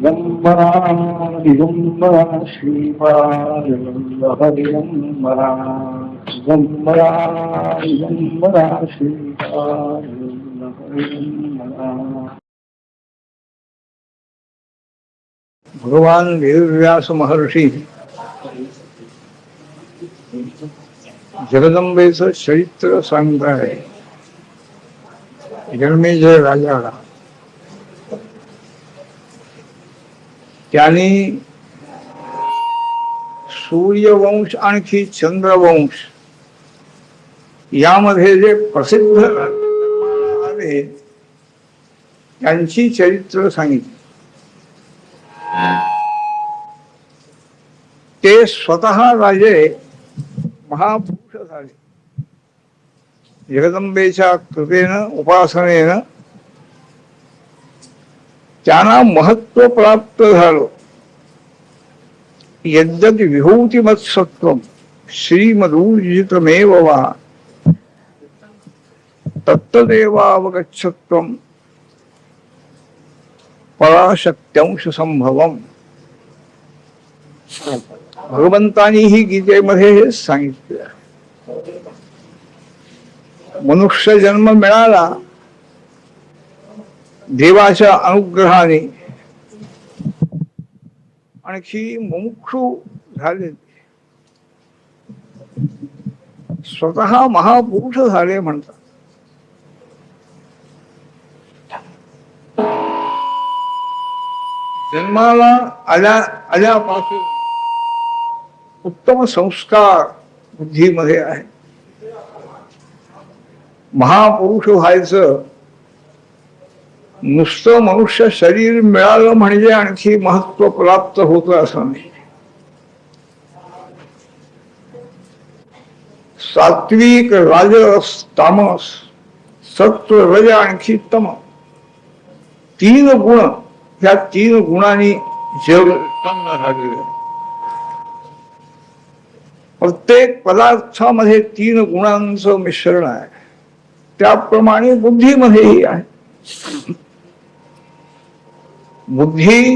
दिगंबरा दिगंबरा श्रीपाद दिगंबरा दिगंबरा दिगंबरा श्रीपाद दिगंबरा। भगवान वेदव्यास महर्षी जगदंबेचं चरित्र सांगताय. जन्मेजय राजाला त्यांनी सूर्यवंश आणखी चंद्रवंश यामध्ये जे प्रसिद्ध आले त्यांची चरित्र सांगितली. ते स्वतः राजे महापुरुष झाले. जगदंबेच्या कृपेनं उपासनेनं त्यांना महत्व प्राप्त झालं. यद्यपि विभूतिमत्सत्वं श्रीमदूर्जितमेव वा तत्तदेवावगच्छत्वं पराशक्त्यांश संभवम. भगवंतांनी ही गीतेमध्ये हे सांगितलं. मनुष्य जन्म मिळाला देवाच्या अनुग्रहाने, आणखी मुमुक्षु झाले, स्वतः महापुरुष झाले म्हणतात. जन्माला आल्यापासून उत्तम संस्कार बुद्धीमध्ये आहे. महापुरुष व्हायचं नुसतं मनुष्य शरीर मिळालं म्हणजे आणखी महत्व प्राप्त होतं असं नाही. सात्विक, राजस, तामस, सत्व, रज आणखी तम, तीन गुण, ह्या तीन गुणांनी जग उत्पन्न झालेलं. प्रत्येक पदार्थामध्ये तीन गुणांचं मिश्रण आहे. त्याप्रमाणे बुद्धीमध्येही आहे. बुद्धी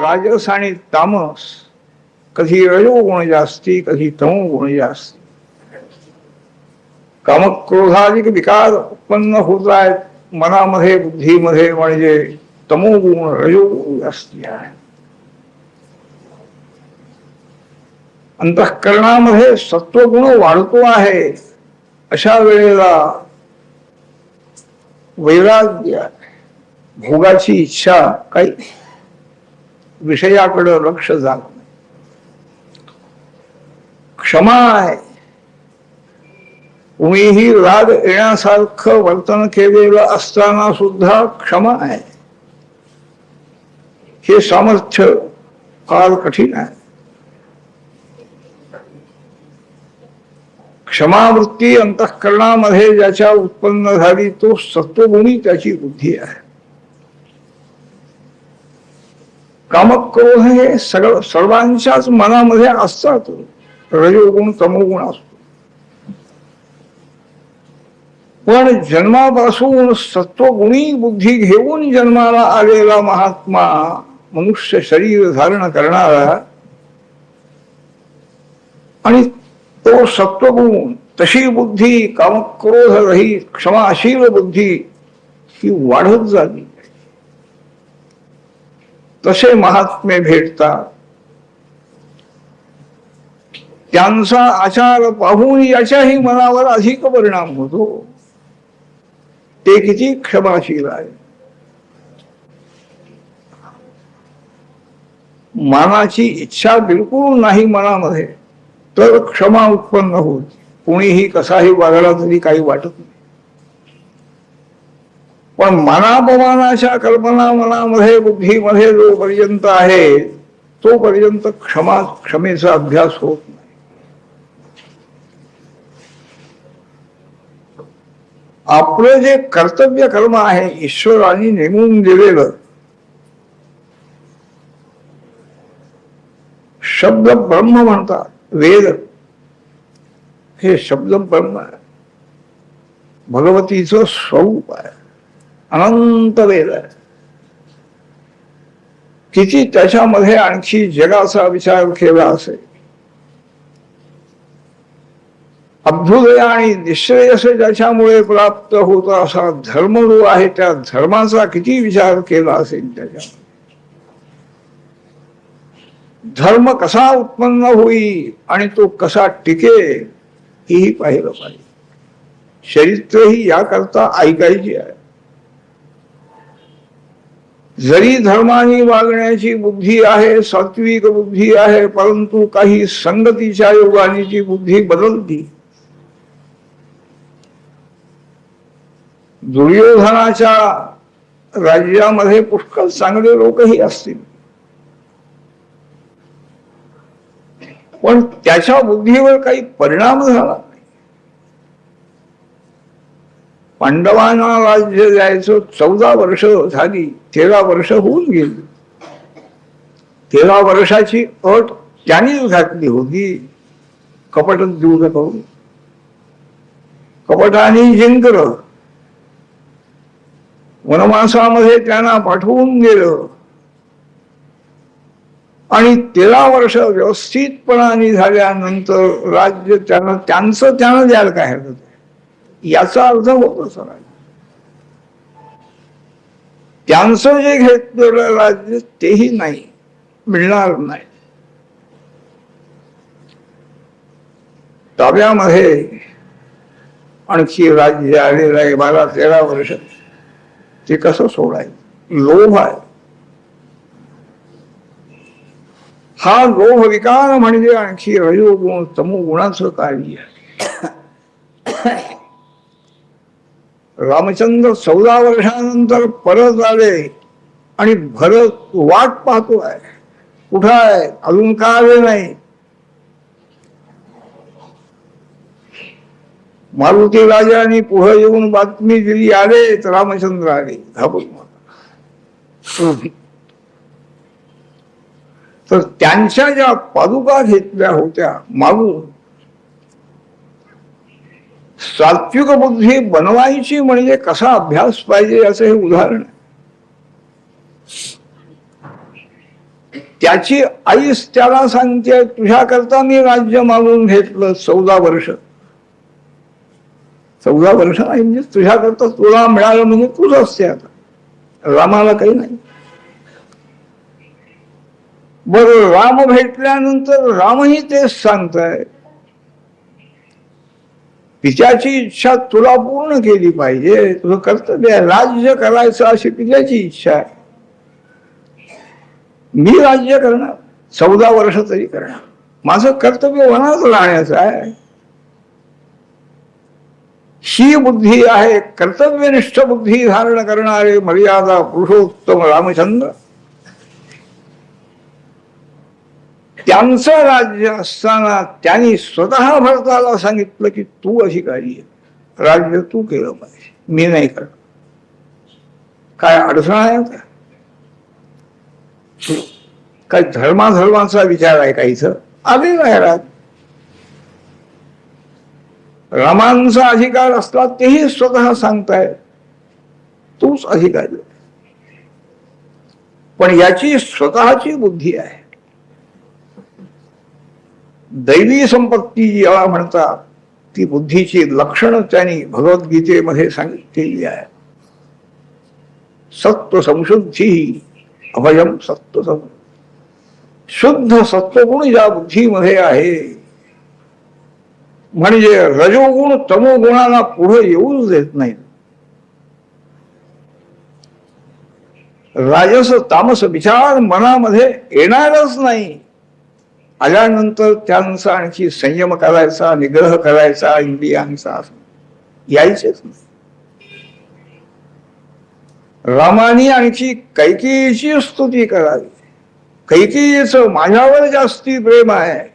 राजस आणि तामस, कधी रजोगुण जास्ती, कधी तमोगुण जास्ती. कामक्रोधाधिक विकार उत्पन्न होत आहेत मनामध्ये, बुद्धीमध्ये, म्हणजे तमोगुण, रजोगुण जास्ती आहे. अंतःकरणामध्ये सत्वगुण वाढतो आहे. अशा वेळेला वैराग्य, भोगाची इच्छा, काही विषयाकडे लक्ष जात नाही. क्षमा आहे. कोणीही राग येण्यासारखं वर्तन केलेलं असताना सुद्धा क्षमा आहे. हे सामर्थ्य फार कठीण आहे. क्षमावृत्ती अंतःकरणामध्ये ज्याच्या उत्पन्न झाली तो सत्वगुणी त्याची बुद्धी आहे. कामक्रोध हे सर्वांच्याच मनामध्ये असतात. रजोगुण, तमोगुण असतो. पण जन्मापासून सत्वगुणी बुद्धी घेऊन जन्माला आलेला महात्मा, मनुष्य शरीर धारण करणारा, आणि तो सत्वगुण, तशी बुद्धी, कामक्रोध रहित क्षमाशील बुद्धी ही वाढत झाली. तसे महात्मे भेटतात. त्यांचा आचार पाहून याच्याही मनावर अधिक परिणाम होतो. ते किती क्षमाशील आहे. मानाची इच्छा बिलकुल नाही मनामध्ये तर क्षमा उत्पन्न होत. कोणीही कसाही वागला तरी काही वाटत नाही. पण मानापमानाच्या कल्पना मनामध्ये, बुद्धीमध्ये जोपर्यंत आहे तोपर्यंत क्षमेचा अभ्यास होत नाही. आपलं जे कर्तव्य कर्म आहे ईश्वराने नेमून दिलेलं, शब्द ब्रह्म म्हणतात. वेद हे शब्द ब्रह्म आहे. भगवतीचं स्वरूप आहे. अनंत वेद आहे. किती त्याच्यामध्ये आणखी जगाचा विचार केला असेल, अभ्युदय आणि निश्रेयस ज्याच्यामुळे प्राप्त होत असा धर्म जो आहे त्या धर्माचा किती विचार केला असेल, त्याच्या धर्म कसा उत्पन्न होईल आणि तो कसा टिकेल हेही पाहिलं पाहिजे. चरित्र ही याकरता ऐकायची आहे. जरी धर्माने वागण्याची बुद्धी आहे, सात्विक बुद्धी आहे, परंतु काही संगतीच्या योगाने ती बुद्धी बदलती. दुर्योधनाच्या राज्यामध्ये पुष्कळ चांगले लोकही असतील, पण त्याच्या बुद्धीवर काही परिणाम झाला नाही. पांडवांना राज्य द्यायचं 14 वर्ष झाली, 13 वर्ष होऊन गेली. 13 वर्षाची अट त्यांनीच घातली होती, कपट दूर करून. कपटाने जिंकलं, वनवासामध्ये त्यांना पाठवून गेलं आणि 13 वर्ष व्यवस्थितपणाने झाल्यानंतर राज्य त्यांचं द्यायला काय हरकत आहे, याचा अर्थ होतो सगळा. त्यांचं जे घेतलेलं राज्य तेही नाही मिळणार नाही. ताब्यामध्ये आणखी राज्य आलेलं आहे 12-13 वर्ष, ते कसं सोडायचं? लोभ आहे. हा लोभ विकार म्हणजे आणखी रजोगुण तमोगुणाचं कार्य आहे. रामचंद्र 14 वर्षानंतर परत आले आणि भरत वाट पाहतो आहे, कुठं आहे, अजून का आले नाही. मारुती राजाने पुढे येऊन बातमी दिली, आले तर रामचंद्र आले. तर त्यांच्या ज्या पादुका घेतल्या होत्या मागून, सात्विक बुद्धी बनवायची म्हणजे कसा अभ्यास पाहिजे याचं हे उदाहरण आहे. त्याची आईच त्याला सांगते, तुझ्याकरता मी राज्य मागून घेतलं 14 वर्ष. 14 वर्ष नाही म्हणजे तुझ्याकरता तुला मिळालं म्हणजे तूच असते आता, रामाला काही नाही. बरं, राम भेटल्यानंतर रामही तेच सांगताय, पित्याची इच्छा तुला पूर्ण केली पाहिजे, तुझं कर्तव्य आहे, राज्य करायचं अशी पित्याची इच्छा आहे. मी राज्य करणार, 14 वर्ष तरी करणार, माझं कर्तव्य वनात राहण्याचं आहे. ही बुद्धी आहे, कर्तव्यनिष्ठ बुद्धी धारण करणारे मर्यादा पुरुषोत्तम रामचंद्र. त्यांचं राज्य असताना त्यांनी स्वतः भरताला सांगितलं की तू अधिकारी आहे, राज्य तू केलं पाहिजे, मी नाही करत. काय अडचण आहे आता? काय धर्माचा विचार आहे का इथं? आले राहतात. रामांचा अधिकार असला तेही स्वतः सांगताय तूच अधिकारी. पण याची स्वतःची बुद्धी आहे. दैवी संपत्ती याला म्हणतात, ती बुद्धीची लक्षणं त्यांनी भगवद्गीतेमध्ये सांगितलेली आहे. सत्व संशुद्धी अभयम सत्व, शुद्ध सत्वगुण ज्या बुद्धीमध्ये आहे, म्हणजे रजोगुण तमोगुणाला पुढे येऊच देत नाही. राजस तामस विचार मनामध्ये येणारच नाही. आल्यानंतर त्यांचा आणखी संयम करायचा, निग्रह करायचा, इंद्रियांचा यायचेच नाही. रामाने आणखी कैकेयीची स्तुती करावी. कैकेयीचं माझ्यावर जास्ती प्रेम आहे,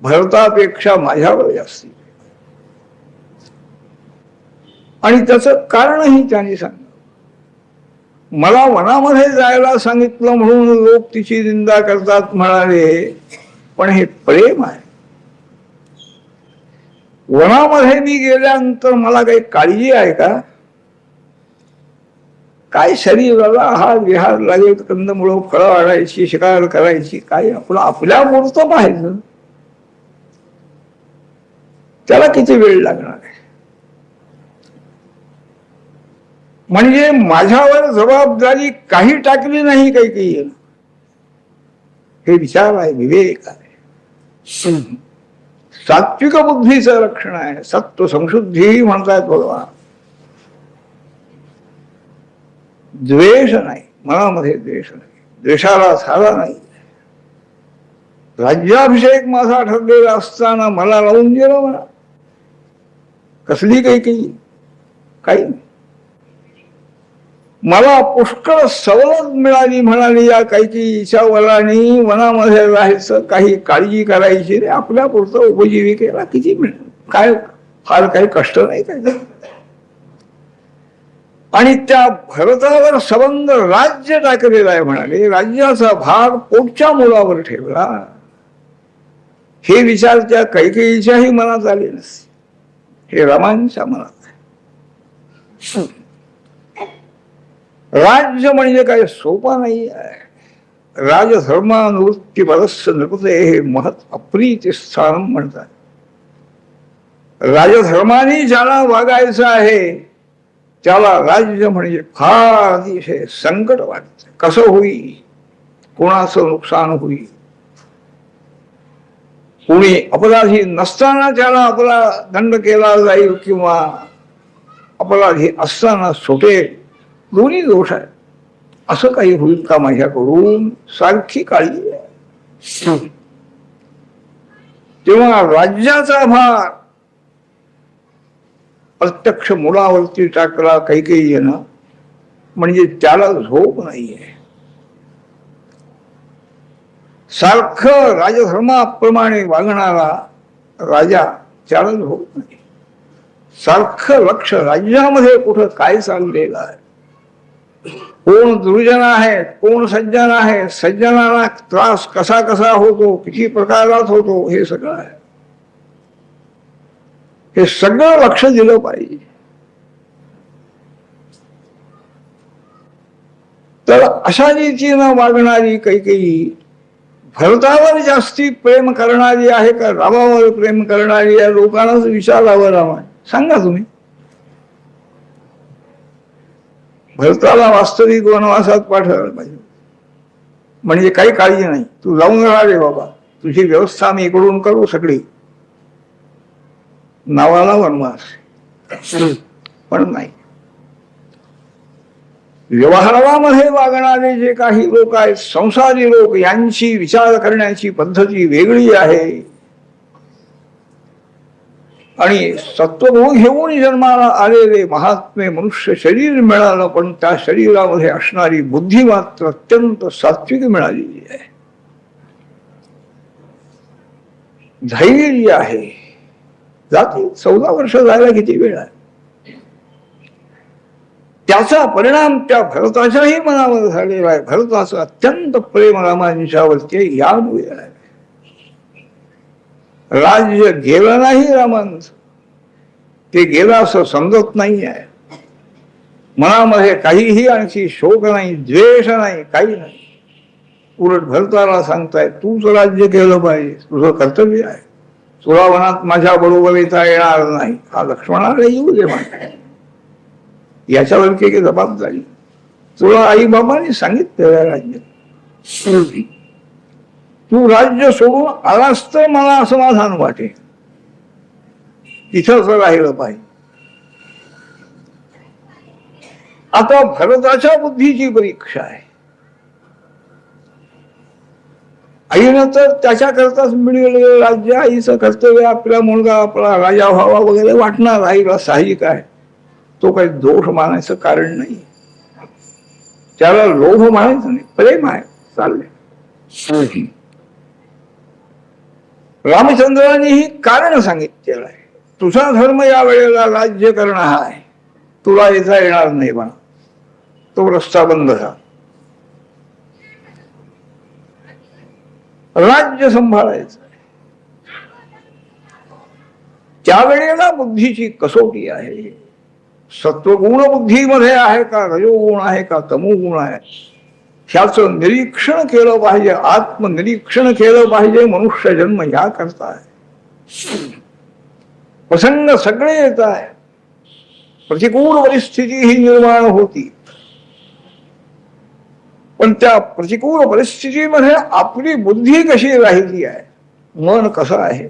भरतापेक्षा माझ्यावर जास्ती. आणि त्याचं कारणही त्यांनी सांगितलं. मला वनामध्ये जायला सांगितलं म्हणून लोक तिची निंदा करतात म्हणाले, पण हे प्रेम आहे. वनामध्ये मी गेल्यानंतर मला काही काळजी आहे का? काय शरीराला हा विहार लागेल, कंदमुळं फळं वाढायची, शिकार करायची, काय आपलं आपल्या पुरतं पाहायचं, त्याला किती वेळ लागणार आहे. म्हणजे माझ्यावर जबाबदारी काही टाकली नाही काही हे विचार आहे, विवेक आहे, सात्विक बुद्धीचं लक्षण आहे. सत्व संशुद्धी म्हणतात भगवान. द्वेष नाही, मनामध्ये द्वेष नाही, द्वेषाला साधा नाही. राज्याभिषेक माझा ठरलेला असताना मला लावून गेलं म्हणा, कसली काही काही मला पुष्कळ सवलत मिळाली म्हणाली या कैकेयीच्या वलानी, मनामध्ये राहायचं, काही काळजी करायची रे, आपल्या पुरतं उपजीविकेला किती मिळेल, काय फार काही कष्ट नाही काय. आणि त्या भरतावर सबंध राज्य टाकलेलं आहे म्हणाले, राज्याचा भाग पोटच्या मुलावर ठेवला. हे विचार त्या कैकेयीच्याही मनात आले नसते, हे रामांच्या मनात आहे. राज्य म्हणजे काय सोपा नाही आहे. राजधर्मानुवृत्ती परस्य नृपते हे महत् अप्रीती स्थान म्हणतात. राजधर्माने ज्याला वागायचं आहे त्याला राज्य म्हणजे फार अतिशय संकट वाटत. कसं होईल, कोणाचं नुकसान होईल, कोणी अपराधी नसताना त्याला आपला दंड केला जाईल किंवा अपराधी असताना सुटेल, दोन्ही दोष आहे. असं काही होईल का माझ्याकडून, सारखी काळजी आहे. तेव्हा राज्याचा भार प्रत्यक्ष मुलावरती टाकला कैकेयीनं, म्हणजे त्याला झोप नाहीये. सारखं राजधर्माप्रमाणे वागणारा राजा त्याला झोप नाही. सारखं लक्ष राज्यामध्ये कुठं काय चाललेलं आहे, कोण दुर्जन आहे, कोण सज्जन आहे, सज्जनाला त्रास कसा कसा होतो, किती प्रकारात होतो, हे सगळं आहे. हे सगळं लक्ष दिलं पाहिजे. तर अशा रीतीनं वागणारी कैकेयी भरतावर जास्ती प्रेम करणारी आहे का रामावर प्रेम करणारी आहे, लोकांनाच विचारावं. रामा सांगा तुम्ही. भरताला वास्तविक वनवासात पाठवायला पाहिजे, म्हणजे काही काळजी नाही, तू जाऊन राहा रे बाबा, तुझी व्यवस्था मी इकडून करू सगळी, नावाला वनवास. पण नाही, व्यवहारामध्ये वागणारे जे काही लोक आहेत, संसारी लोक, यांची विचार करण्याची पद्धती वेगळी आहे. आणि सत्वगुण घेऊन जन्माला आलेले महात्मे मनुष्य शरीर मिळालं, पण त्या शरीरामध्ये असणारी बुद्धी मात्र अत्यंत सात्विक मिळालेली आहे. धैर्य आहे. जाती 14 वर्ष जायला किती वेळ आहे. त्याचा परिणाम त्या भरताच्याही मनावर झालेला आहे. भरताचं अत्यंत प्रेम रामांच्यावरती यामुळे आहे. राज्य गेलं नाही रामांचं, ते गेलं असं समजत नाही आहे. मनामध्ये काहीही आणखी शोक नाही, द्वेष नाही, काही नाही. उलट भरताला सांगताय, तूच राज्य केलं पाहिजे, तुझं कर्तव्य आहे. तुला वनात माझ्या बरोबर येता येणार नाही, हा लक्ष्मणाला येऊ दे म्हणा, याच्यावरती जबाबदारी तुला आई बाबांनी सांगितलं. राज्य तू राज्य सोडून आलास तर मला समाधान वाटेल, तिथंच राहिलं पाहिजे. आता भरताच्या बुद्धीची परीक्षा आहे. आईनं तर त्याच्याकरताच मिळलेलं राज्य, आईचं कर्तव्य आपला मुलगा आपला राजा व्हावा वगैरे वाटणार, आईला साहजिक आहे. तो काही दोष मानायचं कारण नाही, त्याला लोभ मानायचं नाही, प्रेम आहे, चालले. रामचंद्रांनी कारण सांगितलेलं आहे, तुझा धर्म या वेळेला राज्य करणं हा आहे, तुला येता येणार नाही म्हणा, तो रस्ता बंद झाला. राज्य सांभाळायचं, त्यावेळेला बुद्धीची कसोटी आहे. सत्वगुण बुद्धीमध्ये आहे का, रजोगुण आहे का, तमोगुण आहे, ह्याचं निरीक्षण केलं पाहिजे. आत्मनिरीक्षण केलं पाहिजे. मनुष्य जन्म या करता आहे. प्रसंग सगळे येत आहे. प्रतिकूल परिस्थिती ही निर्माण होती, पण त्या प्रतिकूल परिस्थितीमध्ये आपली बुद्धी कशी राहिली आहे, मन कसं आहे,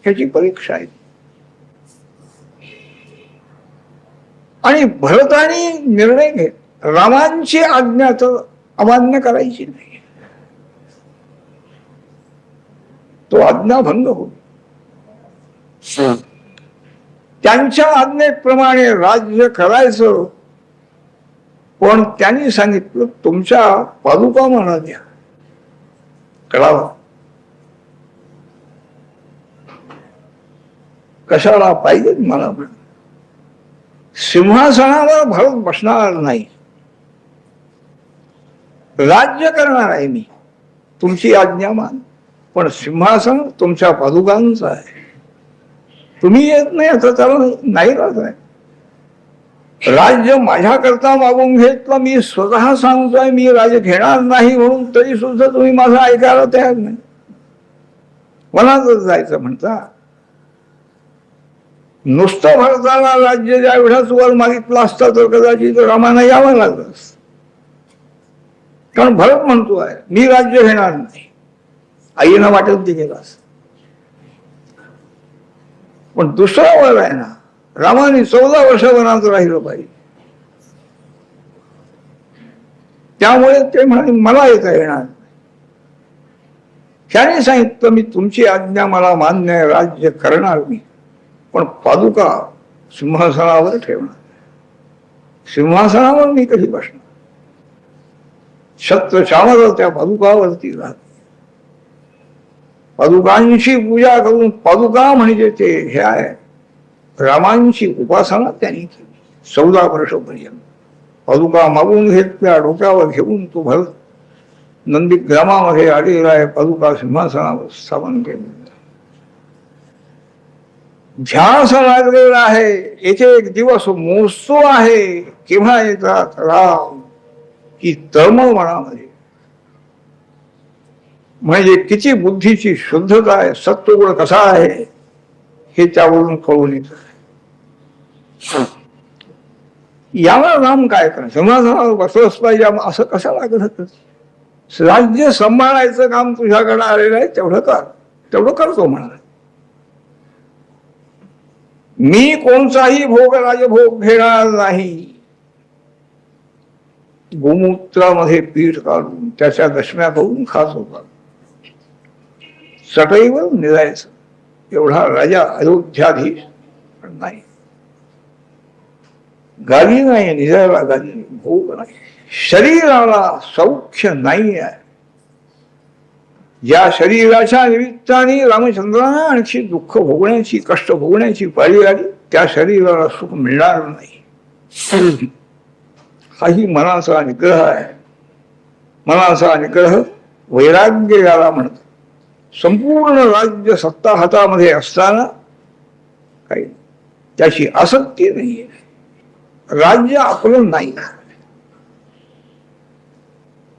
ह्याची परीक्षा आहे. आणि भरताने निर्णय घेत रामांची आज्ञा तर अमान्य करायची नाही. तो आज्ञाभंग होईल. त्यांच्या आज्ञेप्रमाणे राज्य करायचं, पण त्यांनी सांगितलं तुमच्या पादुका मला द्या, कळावा. कशाला पाहिजे मला म्हण. सिंहासनावर भरत बसणार नाही, राज्य करणार आहे मी, तुमची आज्ञा मान, पण सिंहासन तुमच्या पादुकांचं आहे. तुम्ही येत नाही आता त्याला नाही राहत आहे. राज्य माझ्याकरता मागून घेतलं, मी स्वतः सांगतोय मी राज्य घेणार नाही म्हणून, तरी सुद्धा तुम्ही माझं ऐकायला तयार नाही. मनातच जायचं म्हणता. नुसतं भरताना राज्य ज्या एवढ्याच वर मागितलं असतं तर कदाचित रामाना यावं लागलं असतं. कारण भरत म्हणतोय मी राज्य घेणार नाही, आईनं वाटत ते गेलं असं. पण दुसरा वर आहे ना, रामाने 14 वर्ष वनात राहिलं पाहिजे. त्यामुळे ते म्हणाले मला येता येणार नाही. त्याने सांगितलं मी तुमची आज्ञा मला मान्य आहे, राज्य करणार मी, पण पादुका सिंहासनावर ठेवणार. सिंहासनावर मी कधी बसणार. छत्र चामर त्या पादुकावरती राहत. पादुकांची पूजा करून, पादुका म्हणजे ते हे आहे, रामांची उपासना त्यांनी केली 14 वर्षपर्यंत. पादुका मागून घेतल्या, डोक्यावर घेऊन तो भरत नंदीग्रामामध्ये आलेला आहे. पादुका सिंहासनावर स्थापन केले. ध्यास लागलेला आहे. एक एक दिवस मोजतो आहे केव्हा येतात राम, की तळमळ मनामध्ये. म्हणजे किती बुद्धीची शुद्धता आहे, सत्वगुण कसा आहे हे त्यावरून कळून येत. याला राम काय करा, सिंहासनावर बसलंच पाहिजे असं कशाला करत. राज्य सांभाळायचं काम तुझ्याकडे आलेलं आहे, तेवढं कर, तेवढं करतो म्हणा. मी कोणताही भोग राजभोग घेणार नाही. गोमूत्रामध्ये पीठ काढून त्याच्या दशम्या करून खात होता. चटईवर निघायचं एवढा राजा अयोध्याधीश नाही. गाली नाही, निजायला गाली, भोग नाही, शरीराला सौख्य नाही आहे. या शरीराच्या निमित्ताने रामचंद्रांना आणखी दुःख भोगण्याची, कष्ट भोगण्याची पाळी आली. त्या शरीराला सुख मिळणार नाही. हाही मनाचा निग्रह आहे. मनाचा निग्रह वैराग्य याला म्हणतात. संपूर्ण राज्य सत्ता हातामध्ये असताना काही त्याची आसक्ती नाहीये. राज्य आपलं नाही.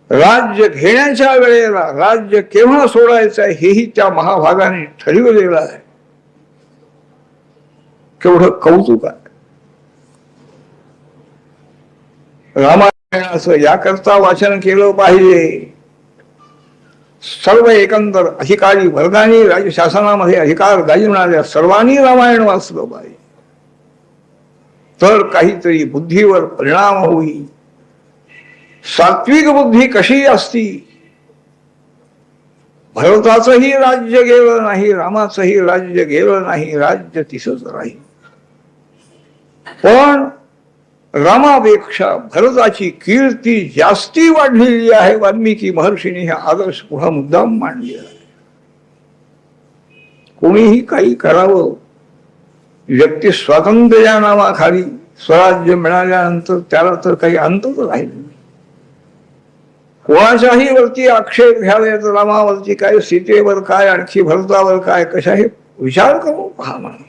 राज्य घेण्याच्या वेळेला राज्य केव्हा सोडायचं आहे हेही त्या महाभागाने ठरवलेलं आहे. केवढं कौतुक आहे. रामायणाचं याकरता वाचन केलं पाहिजे. सर्व एकंदर अधिकारी वर्गाने, राज्य शासनामध्ये अधिकार गाजवणाऱ्या सर्वांनी रामायण वाचलं पाहिजे. तर काहीतरी बुद्धीवर परिणाम होईल. सात्विक बुद्धी कशी असती. भरताचंही राज्य गेलं नाही, रामाचंही राज्य गेलं नाही, राज्य तिसच राहील. पण रामापेक्षा भरताची कीर्ती जास्ती वाढलेली आहे. वाल्मिकी महर्षीने हा आदर्श पुढा मुद्दाम मांडलेला आहे. कोणीही काही करावं, व्यक्ती स्वातंत्र्या नावाखाली स्वराज्य मिळाल्यानंतर त्याला तर काही अंतच राहील नाही. कोणाच्याही वरती आक्षेप घ्यावे तर रामावरती काय, सीतेवर काय, आणखी भरतावर काय, कशाही विचार करून पहा म्हणा.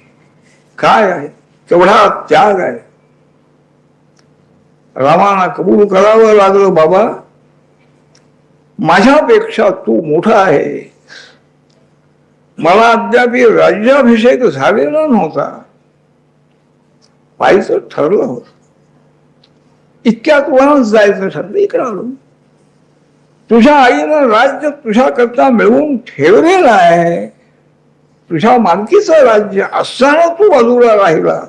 काय आहे, केवढा त्याग आहे. रामाना कबूल करावं लागलं, बाबा माझ्यापेक्षा तू मोठा आहे, मला अद्याप राज्याभिषेक झालेला नव्हता, पाहायचं ठरलं होत, इतक्यात वनच जायचं ठरलं, इकडे आलो. तुझ्या आईनं राज्य तुझ्या करता मिळवून ठेवलेलं आहे, तुझ्या मालकीचं राज्य असताना तू बाजूला राहिला,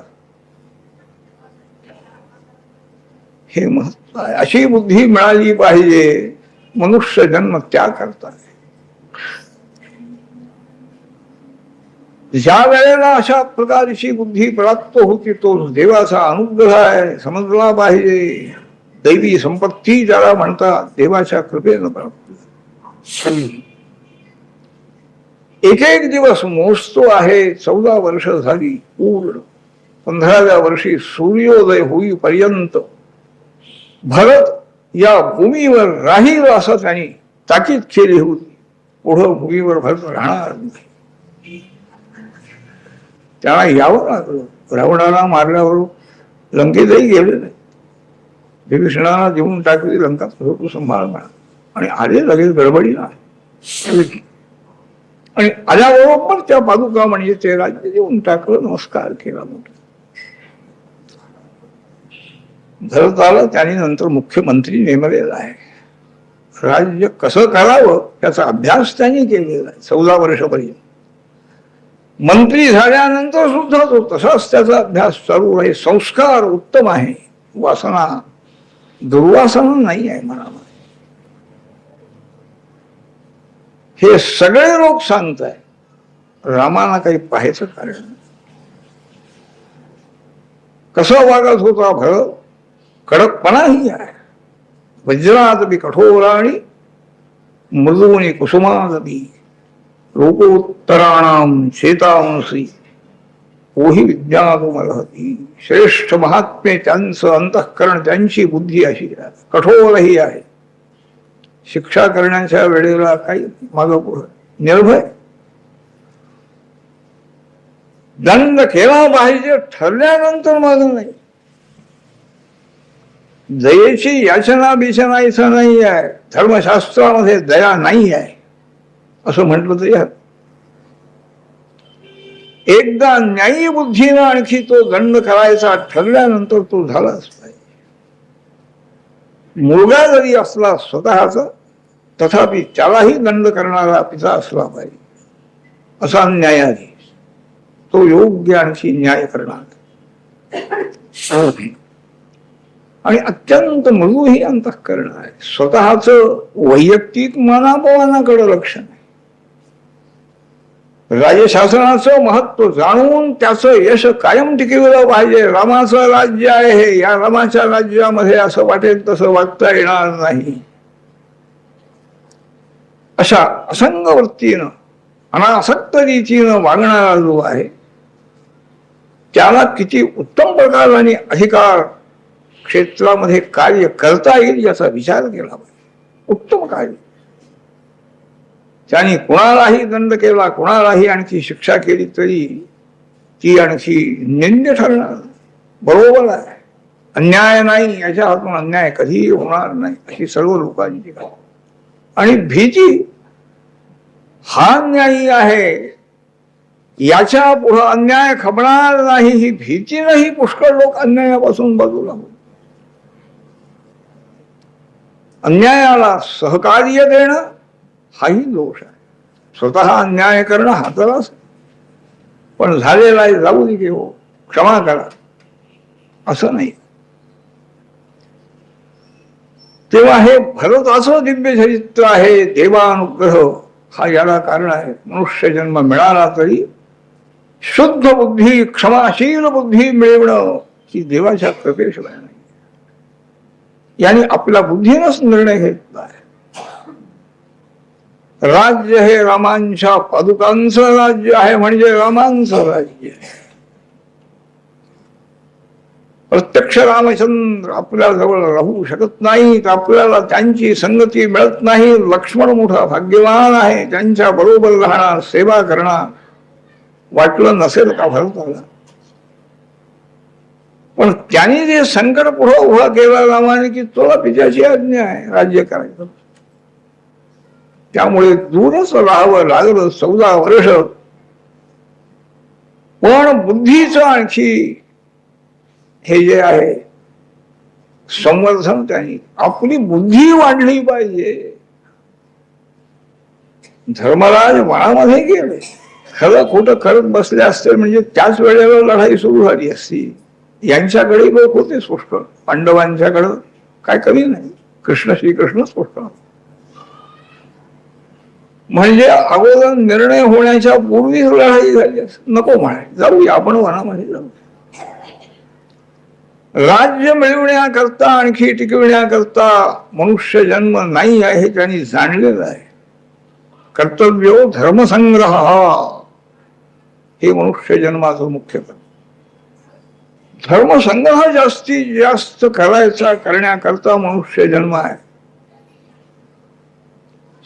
हे महत्व आहे. अशी बुद्धी मिळाली पाहिजे मनुष्य जन्म त्या करता. ज्या वेळेला अशा प्रकारची बुद्धी प्राप्त होती तो देवाचा अनुग्रह आहे, समजला पाहिजे. दैवी संपत्ती ज्याला म्हणतात, देवाच्या कृपेनं प्राप्त. एक एक दिवस मोजतो आहे, 14 वर्ष झाली पूर्ण. 15व्या वर्षी सूर्योदय होईपर्यंत भरत या भूमीवर राहील असं त्यांनी ताकीद केली होती. पुढं भूमीवर भरत राहणार नाही, त्याला यावं लागलं. रावणाला मारल्यावर लंकेतही गेले नाही, विभीषणाला देऊन टाकली लंका, तू सांभाळणार, आणि आले लगेच गडबडीला. आणि आल्याबरोबर त्या पादुका म्हणजे ते राज्य देऊन टाकलं, नमस्कार केला. मोठा भरताला त्याने नंतर मुख्यमंत्री नेमलेला आहे. राज्य कसं करावं त्याचा अभ्यास त्यांनी केलेला आहे 14 वर्षापर्यंत. मंत्री झाल्यानंतर सुद्धा तो तसाच त्याचा अभ्यास चालू आहे. संस्कार उत्तम आहे, वासना दुर्वासना नाही आहे मनामध्ये. हे सगळे लोक सांगताय, रामाला काही पाहायचं कारण नाही. कसं वागत होता भरत, कडकपणाही आहे. वज्रादपि कठोराणि मृदूनि कुसुमादपि लोकोत्तराणाम चेतांसी कोही विज्ञातुमर्हति. श्रेष्ठ महात्मे त्यांचं अंतःकरण, त्यांची बुद्धी अशी आहे, कठोरही आहे. शिक्षा करण्याच्या वेळेला काही मागं पुढं निर्भय. दंड केला पाहिजे ठरल्यानंतर मागं नाही. दयेची याचना बिचना इथं नाही आहे. धर्मशास्त्रामध्ये दया नाही आहे असं म्हटलं तरी एकदा न्यायी बुद्धीनं आणखी तो दंड करायचा ठरल्यानंतर तो झालाच पाहिजे. मुलगा जरी असला स्वतःचा, तथापि त्यालाही दंड करणारा पिता असला पाहिजे. असा न्यायाधीश तो योग्य आणखी न्याय करणार. आणि अत्यंत मृदू ही अंतःकरण आहे. स्वतःच वैयक्तिक मनापमानाकडे लक्ष नाही. राज्यशासनाचं महत्व जाणून त्याचं यश कायम टिकवलं पाहिजे. रामाचं राज्य आहे हे, या रामाच्या राज्यामध्ये असं वाटेल तसं वागता येणार नाही. अशा असंग वृत्तीनं अनासक्त रीतीनं वागणारा जो आहे त्याला किती उत्तम प्रकाराने अधिकार क्षेत्रामध्ये कार्य करता येईल याचा विचार केला पाहिजे. उत्तम कार्य. त्याने कोणालाही दंड केला, कोणालाही आणखी शिक्षा केली तरी ती आणखी निंद्य ठरणार. बरोबर आहे, अन्याय नाही, याच्या हातून अन्याय कधीही होणार नाही अशी सर्व लोकांची. आणि भीती हा न्यायी आहे, याच्या पुढे अन्याय खपणार नाही ही भीती नाही. पुष्कळ लोक अन्यायापासून बाजूला होत. अन्यायाला सहकार्य देणं हाही दोष आहे. स्वतः अन्याय करणं हातालाच, पण झालेला आहे जाऊ दे की हो, क्षमा करा असं नाही. तेव्हा हे भरताचं दिव्य चरित्र आहे. देवानुग्रह हा याला कारण आहे. मनुष्य जन्म मिळाला तरी शुद्ध बुद्धी, क्षमाशील बुद्धी मिळवणं ही देवाच्या कृपेशिवाय नाही. याने आपल्या बुद्धीनंच निर्णय घेतला आहे. राज्य हे रामांच्या पादुकांचं राज्य आहे, म्हणजे रामांचं राज्य आहे. प्रत्यक्ष रामचंद्र आपल्या जवळ राहू शकत नाहीत, आपल्याला त्यांची संगती मिळत नाही. लक्ष्मण मोठा भाग्यवान आहे, त्यांच्या बरोबर राहणार, सेवा करणार. वाटलं नसेल का भरताला, पण त्यांनी जे संकट पुढे उभा केला रामाने की तुला पित्याची आज्ञा आहे राज्य करायचं, त्यामुळे दूरच राहावं लागलं 14 वर्ष. पण बुद्धीचं आणखी हे जे आहे संवर्धन, त्यांनी आपली बुद्धी वाढली पाहिजे. धर्मराज वनामध्ये गेले, खरं खोटं करत बसले असते म्हणजे त्याच वेळेला लढाई सुरू झाली असती. यांच्याकडे लोक होते पुष्कळ, पांडवांच्याकडं काय कमी नाही, श्रीकृष्णच पुष्कळ. म्हणजे अगोदर निर्णय होण्याच्या पूर्वी लढाई झाली असते. नको म्हणाय, जाऊया आपण वनामध्ये जाऊ. राज्य मिळवण्याकरता, आणखी टिकविण्याकरता मनुष्य जन्म नाही आहे हे त्यांनी जाणलेलं आहे. कर्तव्यो धर्मसंग्रह हे मनुष्य जन्माचं मुख्य कर्तव्य. धर्मसंग्रह जास्तीत जास्त करण्याकरता मनुष्य जन्म आहे.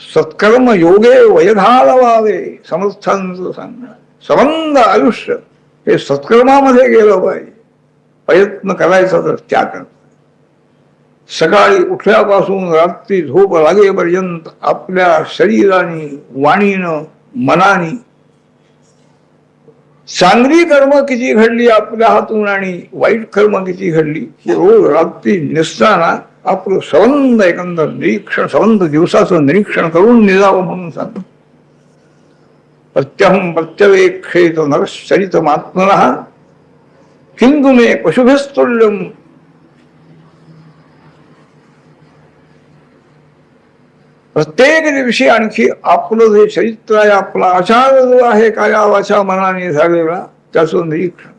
सत्कर्म योगे वयधाल व्हावे, समर्थांचं सांगणं. संबंध आयुष्य हे सत्कर्मामध्ये गेलं पाहिजे. प्रयत्न करायचा तर त्या करता सकाळी उठल्यापासून रात्री झोप लागेपर्यंत आपल्या शरीराने, वाणीनं, मनाने चांगली कर्म किती घडली आपल्या हातून आणि वाईट कर्म किती घडली ही रोज रात्री निसताना आपलं संबंध एकंदर निरीक्षण, संबंध दिवसाचं निरीक्षण करून निजावं म्हणून सांगतो. प्रत्यहं प्रत्यवेक्षेत नरश्चरितमात्मनः किंतु मे पशुभिस्तुल्यम्. प्रत्येक दिवशी आणखी आपलं जे चरित्र आहे, आपला आचार जो आहे काया वाचा मनाने झालेला, त्याचं निरीक्षण.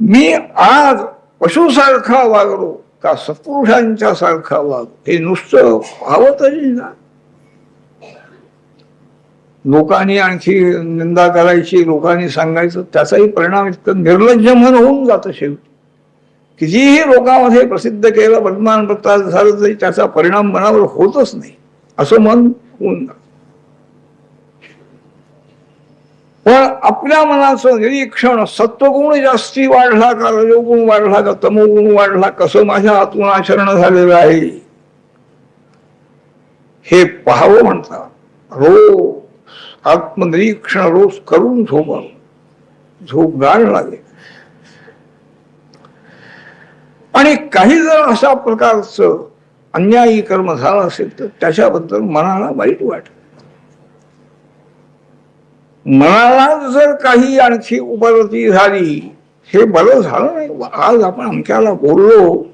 मी आज पशुसारखा वागलो का सत्पुरुषांच्या सारखा वागलो हे नुसतं पाहावं तरी ना. लोकांनी आणखी निंदा करायची, लोकांनी सांगायचं, त्याचाही परिणाम इतकं निर्लज्ज मन होऊन जातं. शेवटी कितीही लोकांमध्ये प्रसिद्ध केलं, वर्तमान पत्रात झालं तरी त्याचा परिणाम मनावर होतच नाही, असं मन होऊन जातं. पण आपल्या मनाचं निरीक्षण, सत्वगुण जास्ती वाढला का, रजोगुण वाढला का, तमोगुण वाढला, कसं माझ्या आतून आचरण झालेलं आहे हे पाहावं म्हणतात. रोज आत्मनिरीक्षण रोज करून झोपावं, झोप गाढ लागेल. आणि काही जर अशा प्रकारचं अन्यायी कर्म झालं असेल तर त्याच्याबद्दल मनाला वाईट वाटत. मनाला जर काही आणखी उपरती झाली, हे बरं झालं नाही, आज आपण अमक्याला बोललो,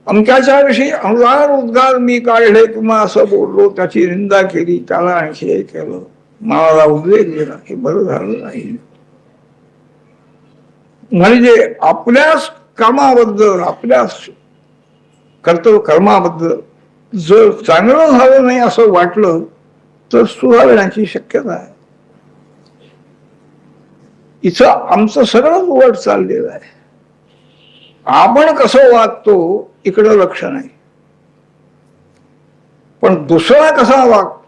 अमक्याच्या विषयी अनुदार उद्गार मी काढले किंवा असं बोललो, त्याची निंदा केली, त्याला आणखी हे केलं, मनाला उद्वेग गेला, हे बरं झालं नाही. म्हणजे आपल्याच कामाबद्दल, आपल्याच कर्माबद्दल जर चांगलं झालं नाही असं वाटलं तर सुधारण्याची शक्यता आहे. इथं आमचं सगळंच उलट चाललेलं आहे. आपण कसं वागतो इकडं लक्ष नाही, पण दुसरा कसा वागतो,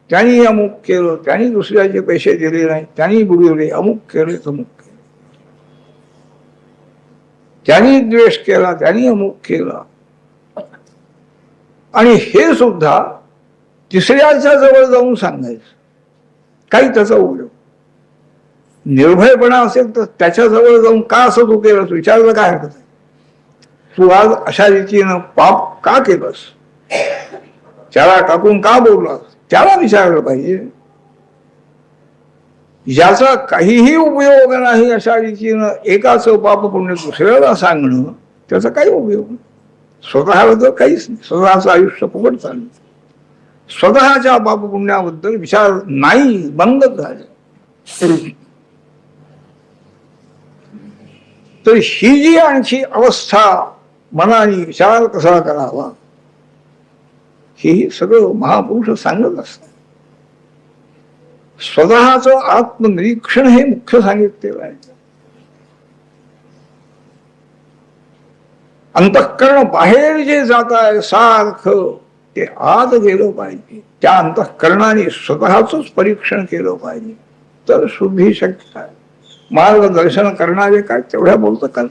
त्यांनी अमुक केलं, त्यांनी दुसऱ्याचे पैसे दिले नाही, त्यांनी बुडवले, अमुक केले, तमुक केले, त्यांनी द्वेष केला, त्यांनी अमुक केला. आणि हे सुद्धा तिसऱ्याच्या जवळ जाऊन सांगायचं, काही त्याचा उपयोग. निर्भयपणा असेल तर त्याच्या जवळ जाऊन का असं तू केलं, विचारलं काय हरकत आहे, तू आज अशा रीतीनं पाप का केलंस, त्याला टाकून का बोललास, त्याला विचारलं पाहिजे. ज्याचा काहीही उपयोग नाही अशा रीतीनं एकाच पाप पुण्य दुसऱ्याला सांगणं, त्याचा काही उपयोग नाही. स्वतःबद्दल काहीच नाही, स्वतःचं आयुष्य फुकट चाललं. स्वतःच्या पाप पुण्याबद्दल विचार नाही, बंद झाले. तर ही जी आणखी अवस्था, मनाने विचार कसा करावा, हे सगळं महापुरुष सांगत असतात. स्वतःचं आत्मनिरीक्षण हे मुख्य सांगितलेलं आहे. अंतःकरण बाहेर जे जात आहे सारखं ते आत गेलं पाहिजे. त्या अंतःकरणाने स्वतःच परीक्षण केलं पाहिजे, तर शुद्धी शक्य आहे. मार्गदर्शन करणारे काय तेवढ्या बोलत करत.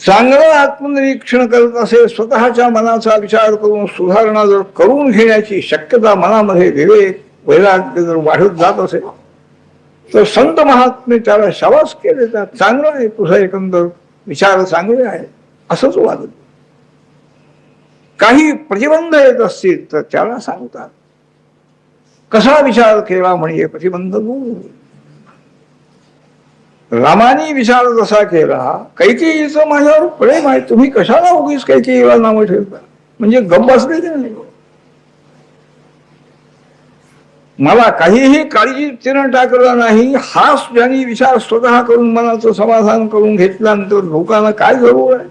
चांगलं आत्मनिरीक्षण करत असे, स्वतःच्या मनाचा विचार करून सुधारणा जर करून घेण्याची शक्यता मनामध्ये विवेक वैराग्य जर वाढत जात असेल तर संत महात्मे त्याला शाबास केले, त्या चांगलं आहे, तुझा एकंदर विचार चांगले आहे असंच वागत. काही प्रतिबंध येत असतील तर त्याला सांगतात, कसा विचार केला म्हणजे प्रतिबंध दूर होईल. रामाने विचार जसा केला, कैकेयीचं माझ्यावर प्रेम आहे, तुम्ही कशाला उगीच कैकेयीला नावं ठेवता, म्हणजे गप्प बसले ते नाही. मला काहीही काळजी तिनं टाकला नाही, हाच ज्यांनी विचार स्वतः करून मनाचं समाधान करून घेतल्यानंतर लोकांना काय जरूर आहे.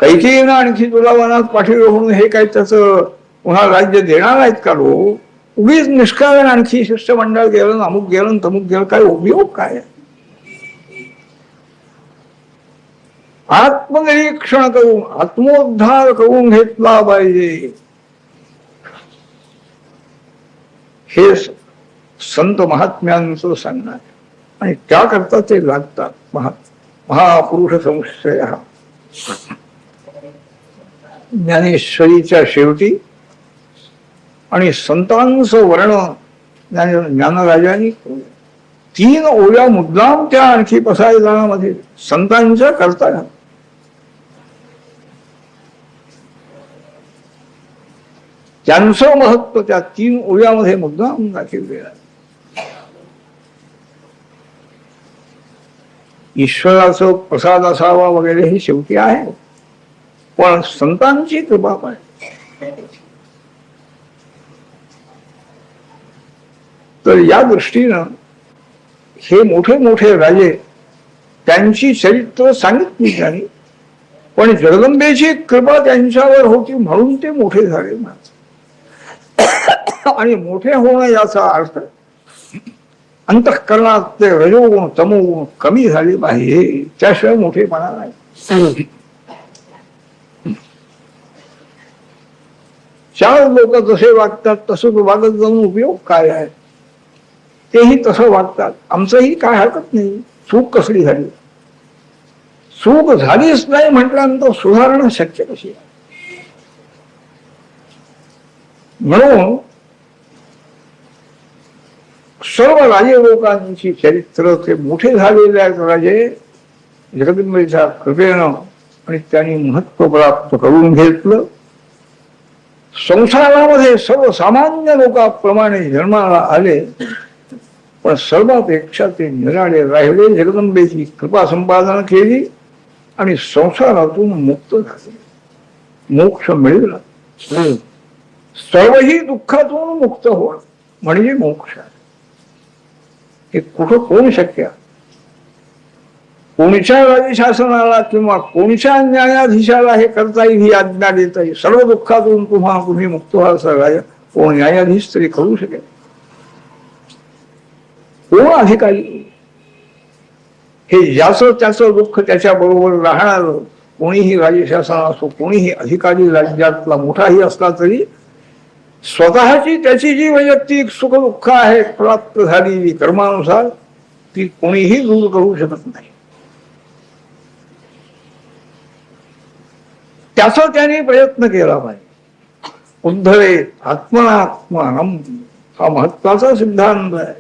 कैकेयीनं आणखी तुला मनात पाठीवर म्हणून हे काय त्याचं पुन्हा राज्य देणार आहेत का लोक? उगीच निष्कारण आणखी शिष्टमंडळ गेलं, अमुक गेलं, तमुक गेलं, काय उपयोग काय? आत्मनिरीक्षण करून आत्मोद्धार करून घेतला पाहिजे, हे संत महात्म्यांचं सांगणं आहे. आणि त्याकरता ते लागतात महापुरुष संशय हा. ज्ञानेश्वरीच्या शेवटी आणि संतांचं वर्ण ज्ञानराजांनी 3 ओव्या मुद्दाम त्या आणखी पसायदानामध्ये संतांच्या करता त्यांचं महत्व त्या 3 ओव्यामध्ये मुद्दाम दाखवलेलं आहे. ईश्वराचं प्रसाद असावा वगैरे हे शेवटी आहे, पण संतांची कृपा पाहिजे. तर या दृष्टीनं हे मोठे मोठे राजे त्यांची चरित्र सांगितली त्यांनी, पण जगदंबेची कृपा त्यांच्यावर होती म्हणून ते मोठे झाले. आणि मोठे होणं याचा अर्थ अंतःकरणात ते रजोगुण तमोगुण कमी झाले पाहिजे, त्याशिवाय मोठेपणा नाही. 4 लोक जसे वागतात तसंच वागत जाऊन उपयोग काय आहे? तेही तसं वागतात, आमचंही काय हरकत नाही. चूक कसली झाली? चूक झालीच नाही म्हटल्यानंतर सुधारणा शक्य कशी आहे? म्हणून सर्व राजे लोकांची चरित्र ते मोठे झालेले आहेत राजे जगदंबेच्या कृपेनं, आणि त्यांनी महत्व प्राप्त करून घेतलं. संसारामध्ये सर्वसामान्य लोकांप्रमाणे जन्माला आले, पण सर्वापेक्षा ते निराळे राहिले. जगदंबेची कृपा संपादन केली आणि संसारातून मुक्त झाले, मोक्ष मिळवला. सर्वही दुःखातून मुक्त होणं म्हणजे मोक्ष. हे कुठं कोण शक्य? कोणच्या राज्यशासनाला किंवा कोणच्या न्यायाधीशाला हे करता येईल, ही आज्ञा देता येईल? सर्व दुःखातून तुम्ही मुक्त व्हा असं राजा कोण न्यायाधीश तरी करू शकेल? कोण अधिकारी? हे ज्याचं त्याचं दुःख त्याच्या बरोबर राहणार कोणीही राज्यशासन असो, कोणीही अधिकारी राज्यातला मोठाही असला तरी स्वतःची त्याची जी वैयक्तिक सुख दुःख आहे प्राप्त झालेली कर्मानुसार ती कोणीही दूर करू शकत नाही. त्याचा त्याने प्रयत्न केला पाहिजे. उद्धरे आत्मनात्मानम हा महत्वाचा सिद्धांत आहे.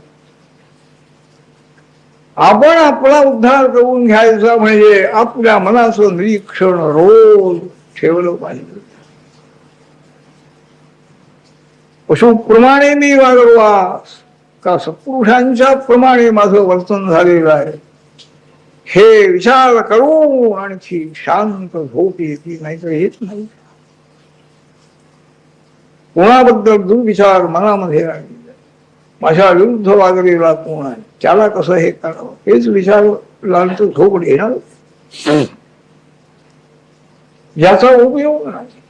आपण आपला उद्धार करून घ्यायचा म्हणजे आपल्या मनाचं निरीक्षण रोज ठेवलं पाहिजे. पशुप्रमाणे मी वागवास का सत्पुरुषांच्या प्रमाणे माझं वर्तन झालेलं आहे, हे विचार करून आणखी शांत झोप येते, नाही तर येत नाही. कोणाबद्दल दुर्विचार मनामध्ये राहिलेला, माझ्या विरुद्ध वागलेला कोण आहे, त्याला कसं हे करावं, हेच विचार तर झोप येणार, याचा उपयोग नाही.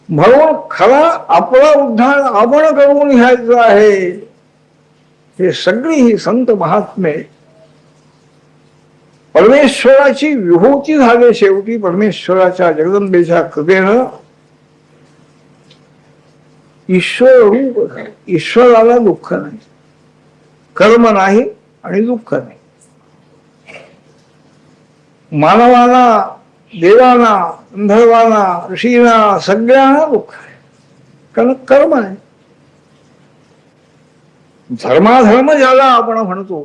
म्हणून खरा आपला उद्धार आपण करून घ्यायचा आहे. हे सगळी ही संत महात्मे परमेश्वराची विभूती झाले. शेवटी परमेश्वराच्या जगदंबेच्या कृपेनं ईश्वर रूप, ईश्वराला दुःख नाही. कर्म नाही आणि दुःख नाही. मानवाला, देवाना, गंधर्वांना, ऋषींना सगळ्यांना दुःख आहे, कारण कर्म नाही. धर्माधर्म ज्याला आपण म्हणतो,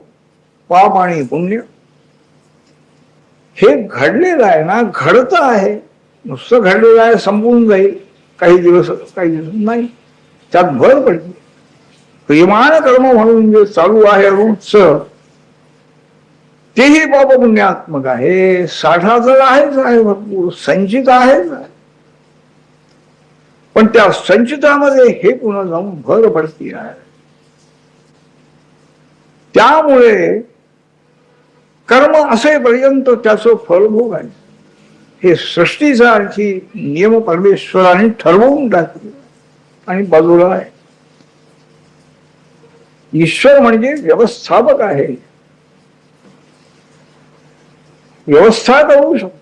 पाप आणि पुण्य, हे घडलेलं आहे ना, घडतं आहे. नुसतं घडलेलं आहे संपून जाईल काही दिवस नाही, त्यात भर पडते. प्रेमाण कर्म म्हणून जे चालू आहे रोजचं, तेही पाप पुण्यात्मक आहे. साठा तर आहेच आहे, भरपूर संचित आहेच आहे, पण त्या संचितामध्ये हे पुन्हा जाऊन भर पडती आहे. त्यामुळे कर्म असेपर्यंत त्याचं फलभोग आहे. हे सृष्टीचा आणखी नियम परमेश्वराने ठरवून टाकले आणि बाजूला आहे. ईश्वर म्हणजे व्यवस्थापक आहे, व्यवस्था करू शकतो.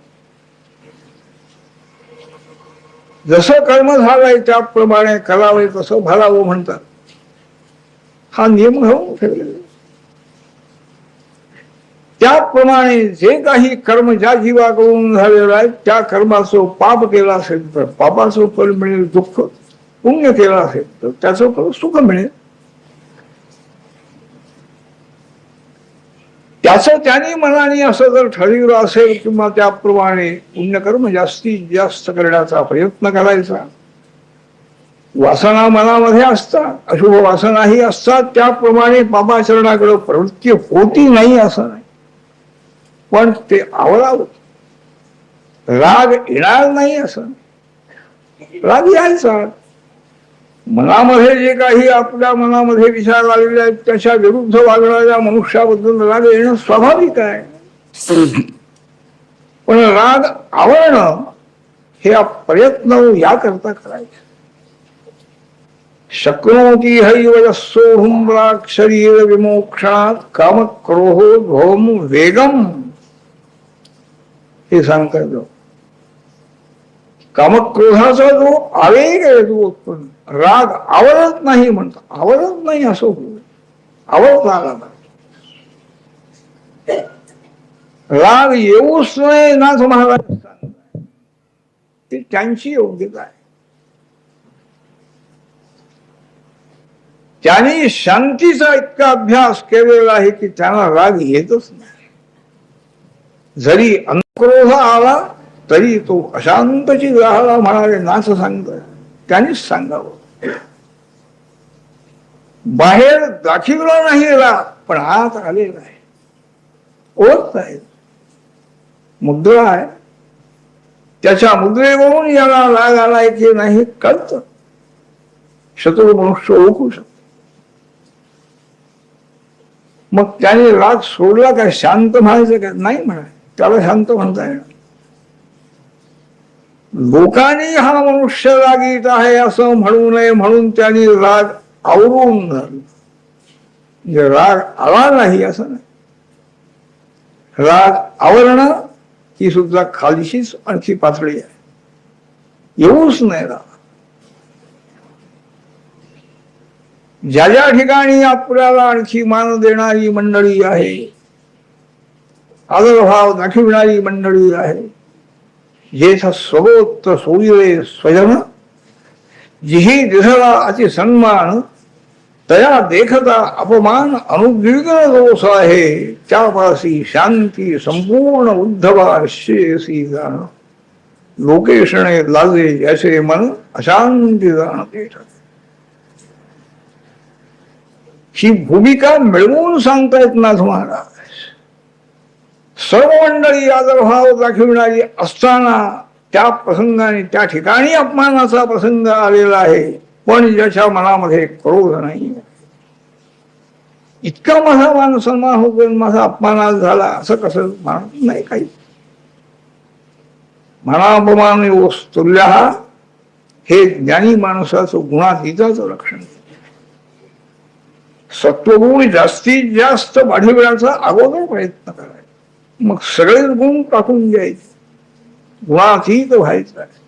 जसं कर्म झालंय त्याप्रमाणे करावे तसं भरावं म्हणतात. हा नियम घालून ठेवलेला. त्याप्रमाणे जे काही कर्म ज्या जीवाकडून झालेलं आहे त्या कर्माचं पाप केलं असेल तर पापाचं फल मिळेल दुःख, पुण्य केलं असेल तर त्याचं फल सुख मिळेल. त्याचं त्याने मनाने असं जर ठरवलं असेल किंवा त्याप्रमाणे पुण्यकर्म जास्तीत जास्त करण्याचा प्रयत्न करायचा. वासना मनामध्ये असतात, अशुभ वासनाही असतात, त्याप्रमाणे पापाचरणाकडे प्रवृत्ती होती नाही असं नाही, पण ते आवडावं. राग येणार नाही असं नाही, राग यायचा. मनामध्ये जे काही आपल्या मनामध्ये विचार आलेले आहेत त्याच्या विरुद्ध वागणाऱ्या मनुष्याबद्दल राग येणं स्वाभाविक आहे. पण राग आवरणं हे प्रयत्न याकरता करायचे. शक्नोती हैव सोढुं प्राक् शरीर विमोक्षणात काम क्रोधोम वेगम, हे सांगतात. कामक्रोधाचा जो आवेग आहे तो उत्पन्न, राग आवडत नाही म्हणतो, आवडत नाही असं होईल, आवडत आला. राग येऊच नये नाथ महाराज सांगतात, ती त्यांची योग्यता आहे. त्यांनी शांतीचा इतका अभ्यास केलेला आहे की त्यांना राग येतच नाही. जरी अनुक्रोध आला तरी तो अशांतची राहायला म्हणाले नाथ सांगतात, त्यांनीच सांगावं. बाहेर दाखवला नाही राग, पण आत आलेला आहे, ओळखत आहे, मुद्रा आहे. त्याच्या मुद्रेवरून याला राग आलाय की नाही कळतं. शत्रू मनुष्य ओळखू शकतो. मग त्याने राग सोडला काय, शांत म्हणायचं काय? नाही म्हणाय, त्याला शांत म्हणता येणार. लोकांनी हा मनुष्य रागीत आहे असं म्हणू नये म्हणून त्यांनी राग आवरून धरला. म्हणजे राग आला नाही असं नाही. राग आवरणं ही सुद्धा खालशीच आणखी पातळी आहे, येऊच नाही राग. ज्या ज्या ठिकाणी आपल्याला आणखी मान देणारी मंडळी आहे, आदरभाव दाखविणारी मंडळी आहे, जेथ स्वगोत्र सोयिरे स्वजन, जिही दिसला अति सन्मान, तया देखता अपमान अनुद्विग्न दोष आहे, त्यापासी शांती संपूर्ण उद्धवा श्रेयसी जाण, लोकेशणे लाजे याचे मन अशांती जाणते. ही भूमिका मिळवून सांगतायत नाथ महाराज. सर्व मंडळी आदरभाव दाखविणारी असताना त्या प्रसंगाने त्या ठिकाणी अपमानाचा प्रसंग आलेला आहे, पण ज्याच्या मनामध्ये क्रोध नाही. इतका माझा मान सन्मान होतो, माझा अपमान झाला असं कसं म्हणत नाही. काही मनापमान तुल्य हे ज्ञानी माणसाचं गुणातीताचं लक्षण. सत्वगुण जास्तीत जास्त वाढविण्याचा अगोदर प्रयत्न करायचा, मग सगळेच गुण टाकून द्यायचे, गुणातीत व्हायचं आहे.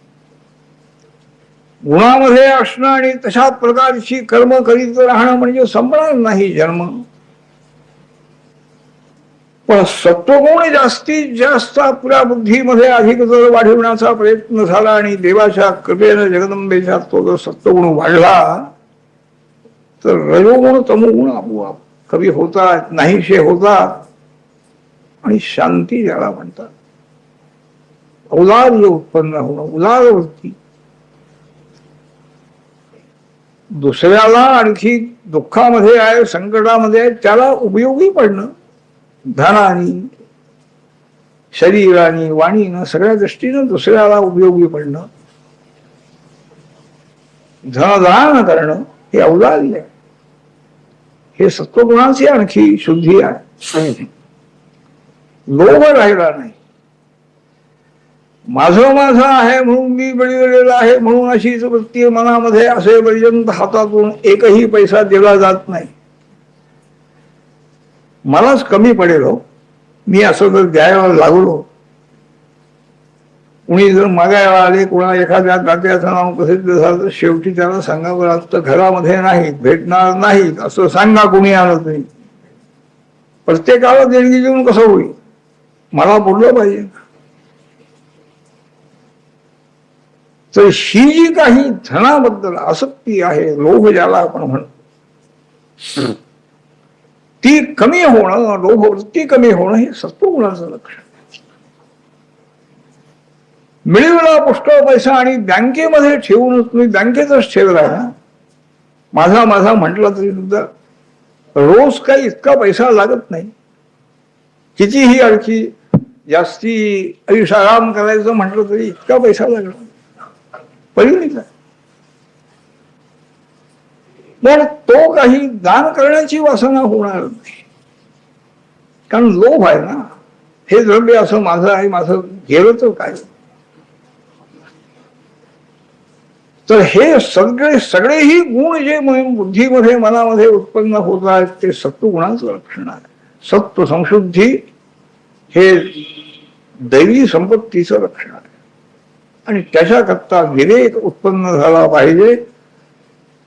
गुणामध्ये असणं आणि तशा प्रकारची कर्म करीत राहणं म्हणजे संपणार नाही जन्म. पण सत्वगुण जास्तीत जास्त आपल्या बुद्धीमध्ये अधिक जर वाढवण्याचा प्रयत्न झाला आणि देवाच्या कृपेने जगदंबेच्या तो जर सत्वगुण वाढला तर रजोगुण तमोगुण आपोआप कमी होतात, नाहीशे होतात आणि शांती ज्याला म्हणतात, औदार्य उत्पन्न होणं, उदार वृत्ती. दुसऱ्याला आणखी दुःखामध्ये आहे, संकटामध्ये आहे, त्याला उपयोगी पडणं, धनानी, शरीरानी, वाणीनं, सगळ्या दृष्टीनं दुसऱ्याला उपयोगी पडणं, धनदान करणं, हे औदार्य आहे. हे सत्वगुणाची आणखी शुद्धी आहे. लोभ राहिला नाही. माझं आहे म्हणून मी बळीवलेला आहे म्हणून अशीच वृत्ती मनामध्ये असे पर्यंत हातातून एकही पैसा दिला जात नाही. मलाच कमी पडेल हो, मी असं जर द्यायला लागलो. कुणी जर मागायला आले, कोणा एखाद्या दात्याचं नाव प्रसिद्ध झालं तर शेवटी त्याला सांगावं लागतं घरामध्ये नाही, भेटणार नाही असं सांगा, कुणी आलं तरी. प्रत्येकाला देणगी देऊन कसं होईल, मला बोललं पाहिजे. तर ही जी काही धनाबद्दल आसक्ती आहे, लोभ ज्याला आपण म्हणतो, ती कमी होणं, लोभवृत्ती कमी होणं हे सत्वगुणाचं लक्षण. मिळवला पुष्कळ पैसा आणि बँकेमध्ये ठेवूनच, तुम्ही बँकेतच ठेवला ना, माझा म्हटलं तरी सुद्धा रोज काही इतका पैसा लागत नाही. कितीही आणखी जास्ती आयुष्याराम करायचं म्हटलं तरी इतका पैसा लागला परिणित आहे. पण तो काही दान करण्याची वासना होणार नाही, कारण लोभ आहे ना. हे द्रव्य असं माझं आहे, माझं गेलं तर काय. तर हे सगळेही गुण जे बुद्धीमध्ये मनामध्ये उत्पन्न होत आहेत ते सत्वगुणाचं लक्षण आहे. सत्व संशुद्धी हे दैवी संपत्तीचं लक्षण आहे आणि त्याच्याकरता विवेक उत्पन्न झाला पाहिजे.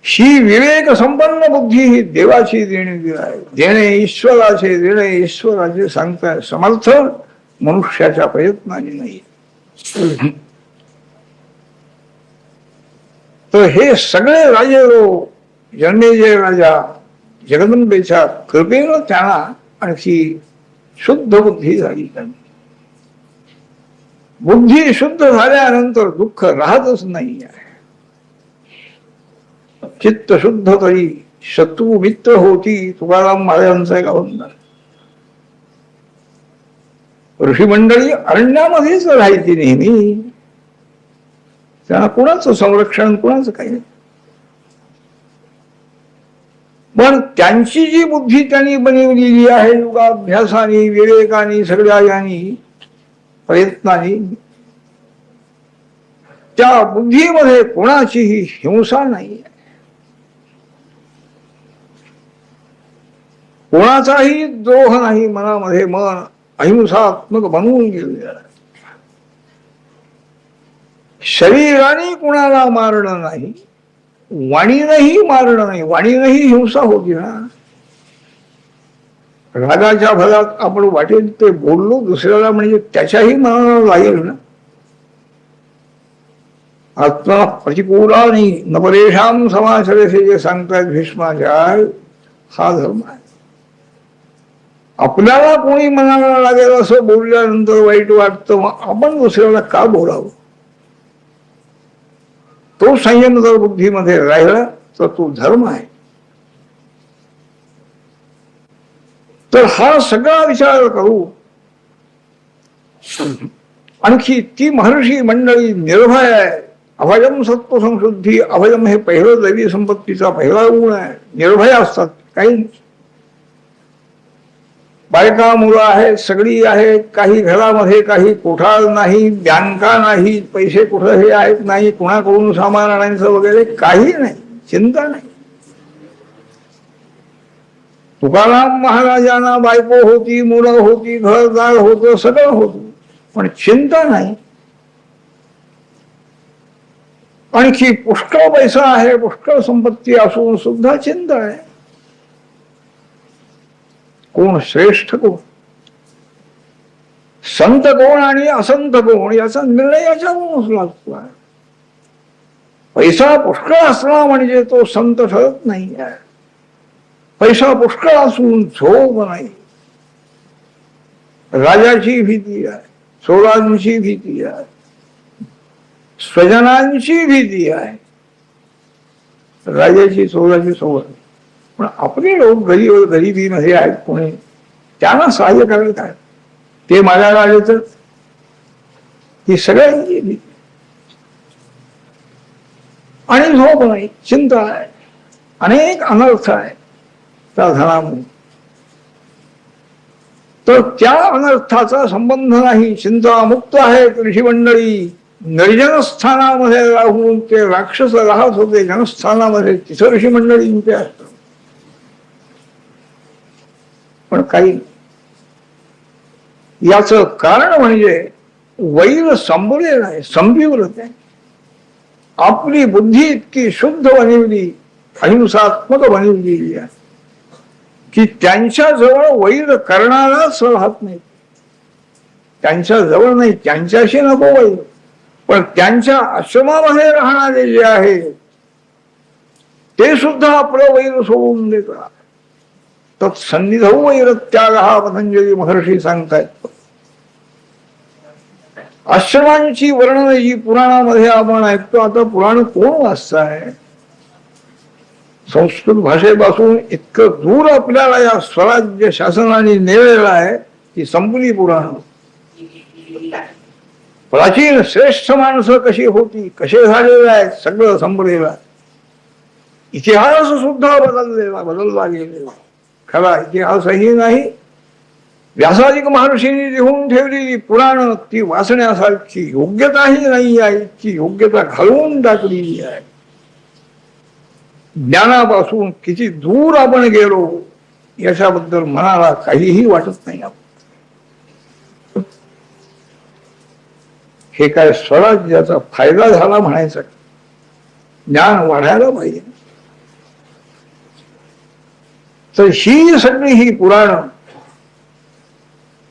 ही विवेक संपन्न बुद्धी ही देवाची देणगी आहे. देणे ईश्वराचे, देणे ईश्वराचे सांगताय समर्थ, मनुष्याच्या प्रयत्नाने नाही. तर हे सगळे राजे जन्मेजय राजा जगदंबेच्या कृपेनं त्यांना आणखी शुद्ध बुद्धी झाली. बुद्धी शुद्ध झाल्यानंतर दुःख राहतच नाही आहे. चित्त शुद्ध तरी शत्रू मित्र होती, तुकाराम महाराजांचा गाऊन. ऋषी मंडळी अरण्यामध्येच राहायची नेहमी, त्यांना कुणाचं संरक्षण, कुणाचं काही नाही. पण त्यांची जी बुद्धी त्यांनी बनवलेली आहे योगाभ्यासाने, विवेकाने, सगळ्या यांनी प्रयत्नाने, त्या बुद्धीमध्ये कोणाचीही हिंसा नाही, कोणाचाही द्रोह नाही. मनामध्ये मन अहिंसात्मक बनवून गेलेलं आहे. शरीराने कुणाला मारणं नाही, वाणीनंही मारणं नाही. वाणीनंही हिंसा होती ना. रागाच्या भरात आपण वाटेल ते बोललो दुसऱ्याला, म्हणजे त्याच्याही मनाला लागेल ना. आत्मा प्रतिकूलानी न परेशान समाचरेसे जे सांगतायत भीष्माचार्य, हा धर्म आहे. आपल्याला कोणी मनाला लागेल असं बोलल्यानंतर वाईट वाटतं, मग आपण दुसऱ्याला का बोलावं. तो संयम जर बुद्धीमध्ये राहिला तर तो धर्म आहे. तर हा सगळा विचार करू. आणखी ती महर्षी मंडळी निर्भय आहे. अभयम सत्व संशुद्धी, अभयम हे पहिलं दैवी संपत्तीचा पहिला गुण आहे. निर्भय असतात, काही बायका मुलं आहेत, सगळी आहेत. काही घरामध्ये काही कोठार नाही, बँका नाही, पैसे कुठं हे आहेत नाही, कुणाकडून सामान आणायचं वगैरे काही नाही, चिंता नाही. तुकाराम महाराजांना बायको होती, मुलं होती, घरदार होतं, सगळं होतं, पण चिंता नाही. आणखी पुष्कळ पैसा आहे, पुष्कळ संपत्ती असून सुद्धा चिंता आहे. कोण श्रेष्ठ कोण. संत कोण आणि असंत कोण याचा निर्णय याच्यावरूनच लागतो आहे. पैसा पुष्कळ असला म्हणजे तो संत ठरत नाही आहे. पैसा पुष्कळ असून झोप नाही. राजाची भीती आहे, चोरांची भीती आहे, स्वजनांची भीती आहे. राजाची चोराची सोबत, पण आपले लोक गरिबीमध्ये आहेत कोणी, त्यांना सहाय्य करायला काय, ते मागायला आले तर ही सगळ्यांची भीती. आणि झोप नाही, चिंता आहे, अनेक अनर्थ आहे त्या धनामुळे. तर त्या अनर्थाचा संबंध नाही. चिंता मुक्त आहेत ऋषी मंडळी. निर्जन स्थानामध्ये राहून ते राक्षस राहत होते जनस्थानामध्ये, तिथं ऋषी मंडळींचे असत. पण काही याच कारण म्हणजे वैर संपलेलं आहे, संपीवरत आहे. आपली बुद्धी इतकी शुद्ध बनवली, अहिंसात्मक बनवलेली आहे की त्यांच्या जवळ वैर करणाराच राहत नाही. त्यांच्या जवळ नाही, त्यांच्याशी नको वैर, पण त्यांच्या आश्रमामध्ये राहणारे जे आहे ते सुद्धा आपलं वैर सोडून देतात. तत्सन्निधौ वैर त्याग हा पतंजली महर्षी सांगतायत. आश्रमांची वर्णन जी पुराणामध्ये आपण ऐकतो, आता पुराण कोण वाचताय? संस्कृत भाषेपासून इतकं दूर आपल्याला या स्वराज्य शासनाने नेलेलं आहे की संपली पुराण. प्राचीन श्रेष्ठ माणसं कशी होती, कसे झालेले आहेत, सगळं संपलेलं आहे. इतिहास सुद्धा बदलला गेलेला. खरा इतिहासही नाही. व्यासादिक महर्षींनी लिहून ठेवलेली पुराण ती वाचण्यासारखी योग्यताही नाही आहे, इतकी योग्यता घालवून टाकलेली आहे. ज्ञानापासून किती दूर आपण गेलो याच्याबद्दल मनाला काहीही वाटत नाही. हे काय स्वराज्याचा फायदा झाला म्हणायचा? ज्ञान वाढायला पाहिजे. तर ही सगळी ही पुराण,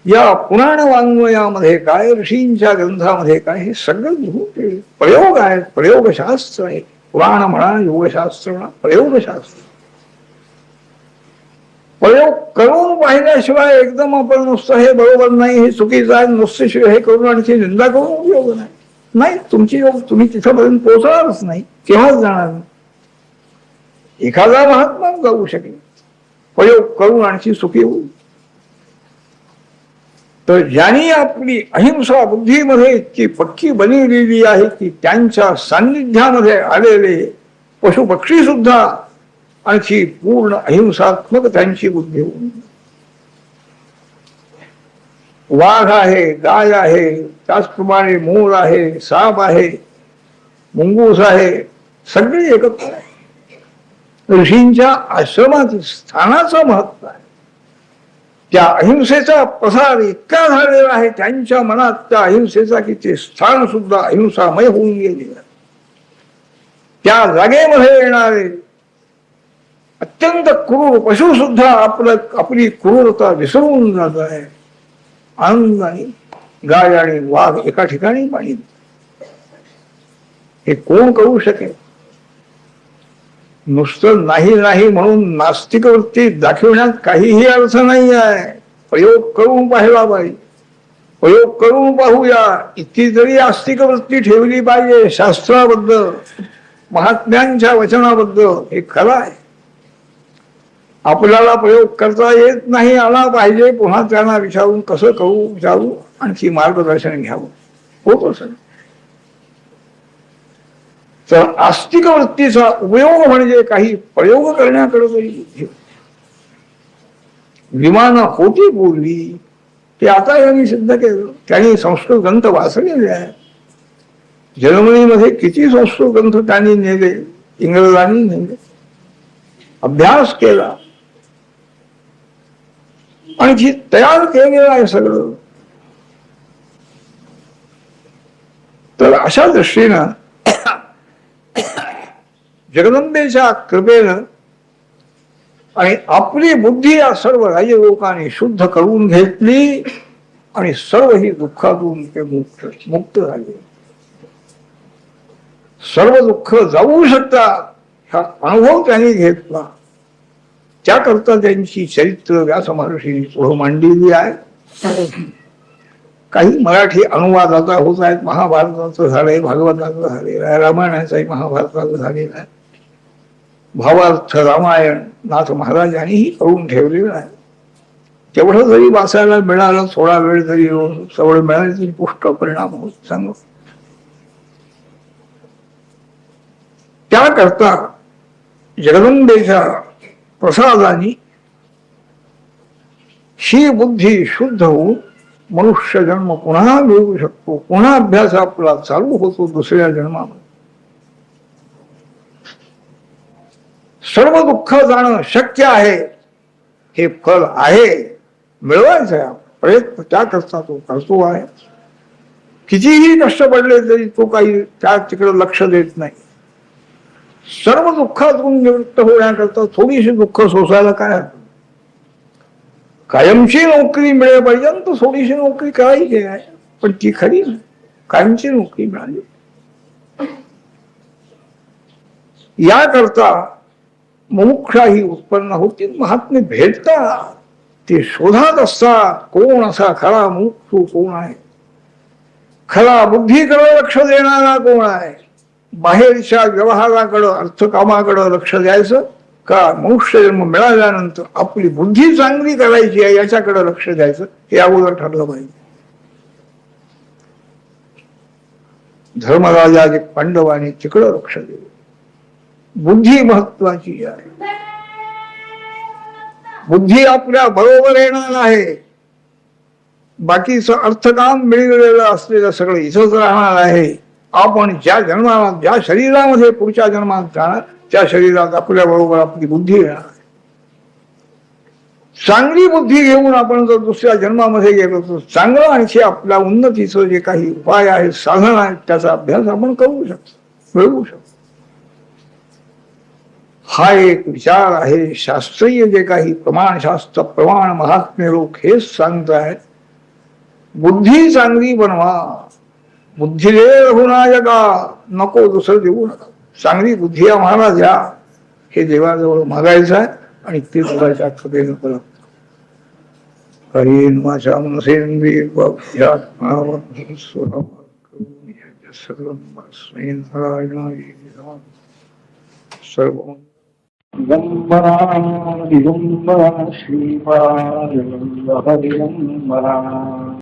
या पुराण वाङ्मयामध्ये काय, ऋषींच्या ग्रंथामध्ये काय, हे सगळं प्रयोग आहेत, प्रयोगशास्त्र आहे. पुराण म्हणा, योगशास्त्र म्हणा, प्रयोगशास्त्र. प्रयोग करून पाहिल्याशिवाय एकदम आपण नुसतं हे बरोबर नाही, हे चुकीचं आहे, नुसतं शिवाय हे करून आणखी निंदा करून उपयोग नाही. नाही, तुमची योग तुम्ही तिथपर्यंत पोहोचणारच नाही, केव्हाच जाणार नाही. एखादा महात्मा जाऊ शकेल, प्रयोग करून आणखी सुखी होईल. तर ज्यांनी आपली अहिंसा बुद्धीमध्ये इतकी पक्की बनवलेली आहे की त्यांच्या सान्निध्यामध्ये आलेले पशु पक्षी सुद्धा आणखी पूर्ण अहिंसात्मक त्यांची बुद्धी होईल. वाघ आहे, गाय आहे, त्याचप्रमाणे मोर आहे, साप आहे, मुंगूस आहे, सगळे एकत्र आहे. ऋषींच्या आश्रमात स्थानाचं महत्व आहे. त्या अहिंसेचा प्रसार इतका झालेला आहे त्यांच्या मनात त्या अहिंसेचा की ते स्थान सुद्धा अहिंसामय होऊन गेलेलं. त्या जागेमध्ये येणारे अत्यंत क्रूर पशु सुद्धा आपली क्रूरता विसरून जात आहे. आनंदाने गाय आणि वाघ एका ठिकाणी पाणी. हे कोण करू शकेल? नुसतं नाही नाही म्हणून नास्तिक वृत्ती दाखवण्यात काहीही अर्थ नाही आहे. प्रयोग करून पाहिला पाहिजे. प्रयोग करून पाहूया, इतकी जरी आस्तिक वृत्ती ठेवली पाहिजे शास्त्राबद्दल, महात्म्यांच्या वचनाबद्दल. हे खरं आहे. आपल्याला प्रयोग करता येत नाही आला पाहिजे, पुन्हा त्यांना विचारून कसं करू, विचारू, आणखी मार्गदर्शन घ्यावं, होत असं. तर आस्तिक वृत्तीचा उपयोग म्हणजे काही प्रयोग करण्याकडे तरी. विमान होती बोलली ते आता यांनी सिद्ध केलं. त्यांनी संस्कृत ग्रंथ वाचलेले आहे. जर्मनीमध्ये किती संस्कृत ग्रंथ त्यांनी नेले, इंग्रजांनी नेले, अभ्यास केला आणि जी तयार केलेलं आहे सगळं. तर अशा दृष्टीनं जगदंबेच्या कृपेनं आणि आपली बुद्धी या सर्व राजलोकांनी शुद्ध करून घेतली आणि सर्व ही दुःखातून ते मुक्त झाले. सर्व दुःख जाऊ शकतात हा अनुभव त्यांनी घेतला. त्याकरता त्यांची चरित्र व्यास महर्षींनी पुढे मांडलेली आहे. काही मराठी अनुवाद आता होत आहेत. महाभारताचं झालंय, भागवताचं झालेलं आहे, रामायणाचाही महाभारताचं झालेला आहे. भावार्थ रामायण नाथ महाराजांनीही करून ठेवलेलं आहे. तेवढं जरी वाचायला मिळालं, थोडा वेळ जरी सवड मिळाली तरी पुष्ट परिणाम होत सांगू. त्याकरता जगदंबेच्या प्रसादाने ही बुद्धी शुद्ध होऊन मनुष्य जन्म पुन्हा मिळवू शकतो. पुन्हा अभ्यास आपला चालू होतो दुसऱ्या जन्मामध्ये. सर्व दुःख जाणं शक्य आहे, हे फल आहे, मिळवायचं आहे. प्रयत्न त्याकरता तो करतो आहे. कितीही कष्ट पडले तरी तो काही त्या तिकडे लक्ष देत नाही. सर्व दुःखातून निवृत्त होण्याकरता थोडीशी दुःख सोसायला काय, कायमची नोकरी मिळेपर्यंत थोडीशी नोकरी करायची आहे, पण ती खरी नाही. कायमची नोकरी मिळाली याकरता मुमुक्षा ही उत्पन्न होती. महात्मे भेटतात, ते शोधात असतात कोण असा खरा मुमुक्षू कोण आहे, खरा बुद्धीकडे लक्ष देणारा कोण आहे, बाहेरच्या व्यवहाराकडं अर्थकामाकडं लक्ष द्यायचं का मनुष्य जन्म मिळाल्यानंतर आपली बुद्धी चांगली करायची आहे याच्याकडे लक्ष द्यायचं, हे अगोदर ठरलं पाहिजे. धर्मराजाने पांडवांनी तिकडं लक्ष दिलं. बुद्धी महत्वाची आहे. बुद्धी आपल्या बरोबर येणार आहे. बाकीचं अर्थकाम मिळलेलं असलेलं सगळं इथंच राहणार आहे. आपण ज्या जन्माला ज्या शरीरामध्ये पुढच्या जन्मात जाणार त्या शरीरात आपल्या बरोबर आपली बुद्धी येणार. चांगली बुद्धी घेऊन आपण जर दुसऱ्या जन्मामध्ये गेलो तर चांगलं आणखी आपल्या उन्नतीचं जे काही उपाय आहेत, साधन आहेत, त्याचा अभ्यास आपण करू शकतो, मिळवू शकतो. हा एक विचार आहे. शास्त्रीय जे काही प्रमाणशास्त्र प्रमाण महात्मे लोक हेच सांगतायत, बुद्धी चांगली बनवा. बुद्धी दे रघुनायका, नको दुसरं देऊ नका. चांगली बुद्धी आम्हाला द्या, हे देवाजवळ मागायचं आहे आणि ते देवाच्या कृपेनं करत. हरी माझ्या मनसेंद्रिय सर्व दिगंबरा दिगंबरा श्रीपाद हरिगंबरा.